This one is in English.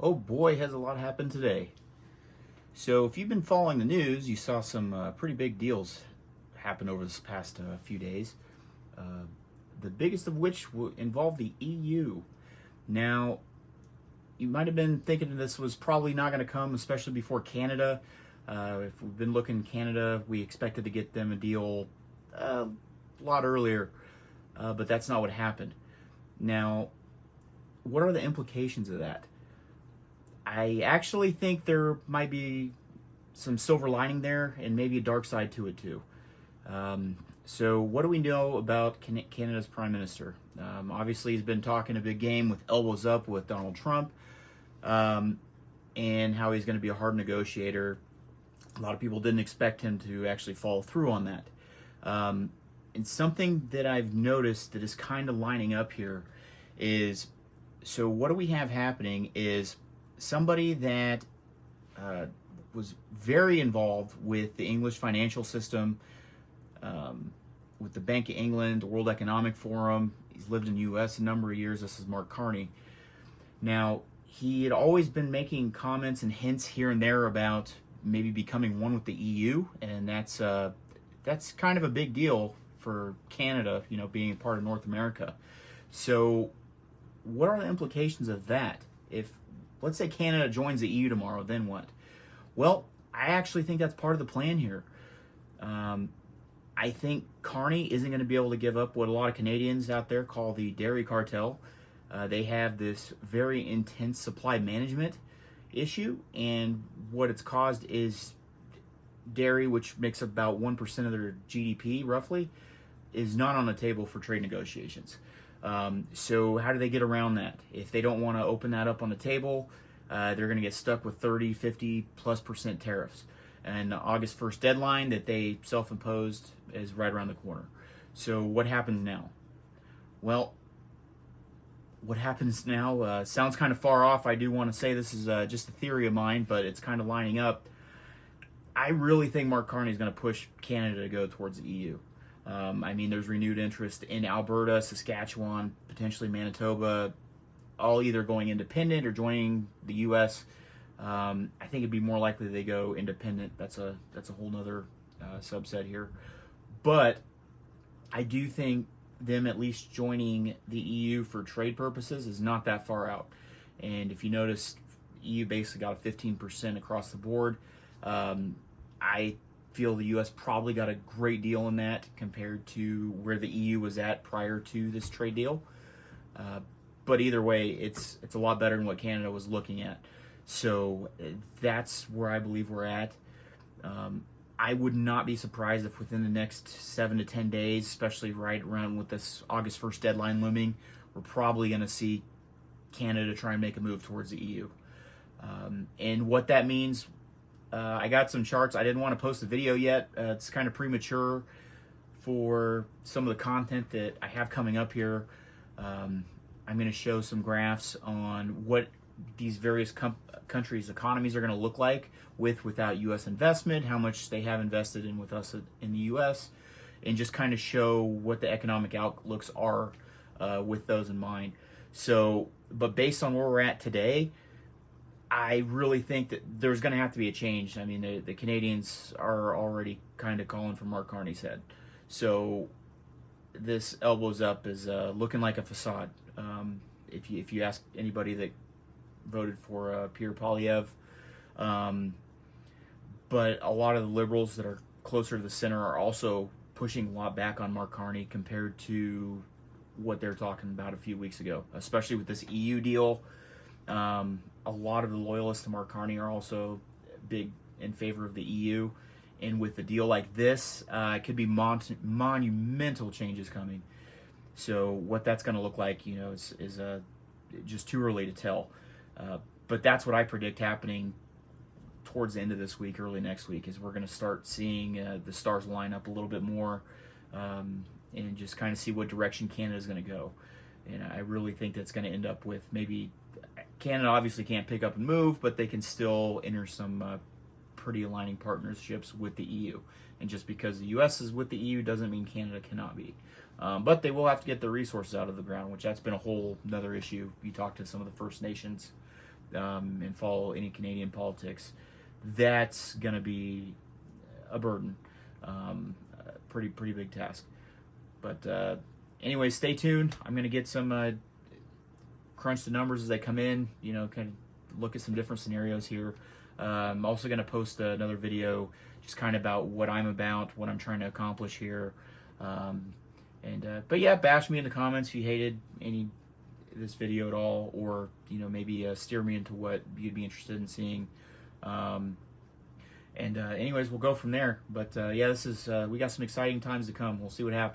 Oh boy, has a lot happened today. So, if you've been following the news, you saw some pretty big deals happen over this past few days. Uh, the biggest of which will involve the EU. Now, you might have been thinking this was probably not going to come, especially before Canada. If we've been looking at Canada, we expected to get them a deal a lot earlier, but that's not what happened. Now, what are the implications of that? I actually think there might be some silver lining there and maybe a dark side to it too. So, what do we know about Canada's Prime Minister? Obviously, he's been talking a big game with elbows up with Donald Trump, and how he's going to be a hard negotiator. A lot of people didn't expect him to actually follow through on that. And something that I've noticed that is kind of lining up here is, so what do we have happening is somebody that was very involved with the English financial system, with the Bank of England, the World Economic Forum. He's lived in the U.S. a number of years. This is Mark Carney. Now, he had always been making comments and hints here and there about maybe becoming one with the EU, and that's kind of a big deal for Canada, being a part of North America. So, what are the implications of that? If, let's say, Canada joins the EU tomorrow, then what? Well, I actually think that's part of the plan here. I think Carney isn't going to be able to give up what a lot of Canadians out there call the dairy cartel. They have this very intense supply management issue, and what it's caused is dairy, which makes about 1% of their GDP roughly, is not on the table for trade negotiations. So how do they get around that? If they don't want to open that up on the table, they're going to get stuck with 30, 50+% tariffs. And the August 1st deadline that they self-imposed is right around the corner. So what happens now? Well, what happens now sounds kind of far off. I do want to say this is just a theory of mine, but it's kind of lining up. I really think Mark Carney is going to push Canada to go towards the EU. There's renewed interest in Alberta, Saskatchewan, potentially Manitoba, all either going independent or joining the U.S. I think it'd be more likely they go independent. That's a whole nother subset here. But I do think them at least joining the EU for trade purposes is not that far out. And if you notice, EU basically got a 15% across the board. I feel the U.S. probably got a great deal in that compared to where the EU was at prior to this trade deal. But either way, it's a lot better than what Canada was looking at. So that's where I believe we're at. I would not be surprised if within the next 7 to 10 days, especially right around with this August 1st deadline looming, we're probably going to see Canada try and make a move towards the EU. And what that means, I got some charts. I didn't want to post a video yet. It's kind of premature for some of the content that I have coming up here. I'm going to show some graphs on what these various countries' economies are going to look like without U.S. investment, how much they have invested in with us in the U.S., and just kind of show what the economic outlooks are with those in mind. So, but based on where we're at today, I really think that there's going to have to be a change. The Canadians are already kind of calling for Mark Carney's head. So this elbows up is looking like a facade. If you ask anybody that voted for Pierre Poilievre, but a lot of the liberals that are closer to the center are also pushing a lot back on Mark Carney compared to what they're talking about a few weeks ago, especially with this EU deal. A lot of the loyalists to Mark Carney are also big in favor of the EU, and with a deal like this, it could be monumental changes coming. So what that's going to look like, is just too early to tell. But that's what I predict happening towards the end of this week, early next week, is we're going to start seeing the stars line up a little bit more, and just kind of see what direction Canada is going to go. And I really think that's going to end up with maybe Canada obviously can't pick up and move, but they can still enter some pretty aligning partnerships with the EU. And just because the U.S. is with the EU doesn't mean Canada cannot be. But they will have to get their resources out of the ground, which that's been a whole another issue. You talk to some of the First Nations and follow any Canadian politics, that's going to be a burden. Pretty big task. But anyway, stay tuned. I'm going to get some crunch the numbers as they come in, kind of look at some different scenarios here. I'm also going to post another video just kind of about what I'm about, what I'm trying to accomplish here. But yeah, bash me in the comments if you hated this video at all, or maybe steer me into what you'd be interested in seeing. Anyways, we'll go from there. But yeah, we got some exciting times to come. We'll see what happens.